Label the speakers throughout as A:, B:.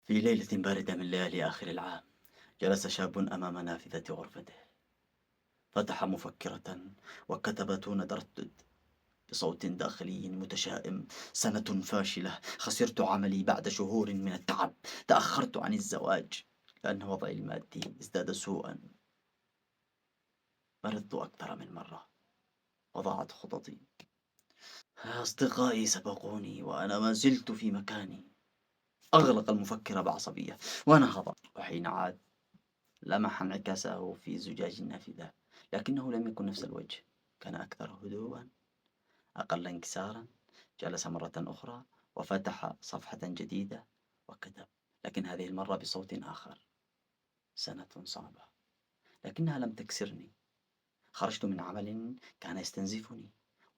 A: في ليلة باردة من ليالي آخر العام، جلس شاب أمام نافذة غرفته. فتح مفكرة وكتب دون تردد بصوت داخلي متشائم: سنة فاشلة، خسرت عملي بعد شهور من التعب، تأخرت عن الزواج لأن وضعي المادي ازداد سوءا، مرضت أكثر من مرة وضاعت خططي، أصدقائي سبقوني وأنا ما زلت في مكاني. أغلق المفكرة بعصبية ونهض، وحين عاد لمح انعكاسه في زجاج النافذة، لكنه لم يكن نفس الوجه. كان أكثر هدوءا، أقل انكسارا. جلس مرة أخرى وفتح صفحة جديدة وكتب، لكن هذه المرة بصوت آخر: سنة صعبة لكنها لم تكسرني. خرجت من عمل كان يستنزفني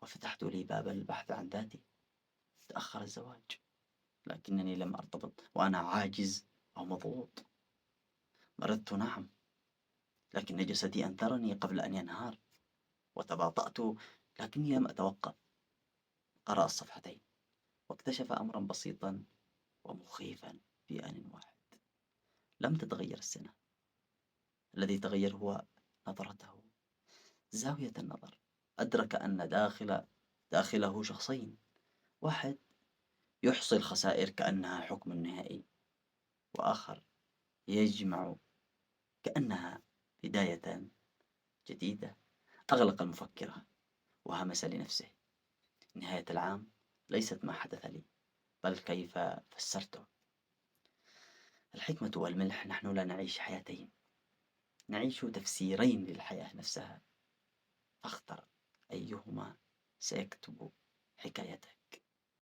A: وفتحت لي باب البحث عن ذاتي. تأخر الزواج لكنني لم أرتبط وأنا عاجز أو مضغوط. مرضت، نعم، لكن جسدي أنذرني قبل أن ينهار. وتباطأت لكني لم أتوقف. قرأ الصفحتين واكتشف أمرا بسيطا ومخيفا في آن واحد: لم تتغير السنة، الذي تغير هو نظرته، زاوية النظر. أدرك أن داخله شخصين: واحد يحصي الخسائر كأنها حكم نهائي، وآخر يجمع كأنها بداية جديدة. أغلق المفكرة وهمس لنفسه: نهاية العام ليست ما حدث لي، بل كيف فسرته. الحكمة والملح: نحن لا نعيش حياتين، نعيش تفسيرين للحياة نفسها، فاختر أيهما سيكتب حكايتك.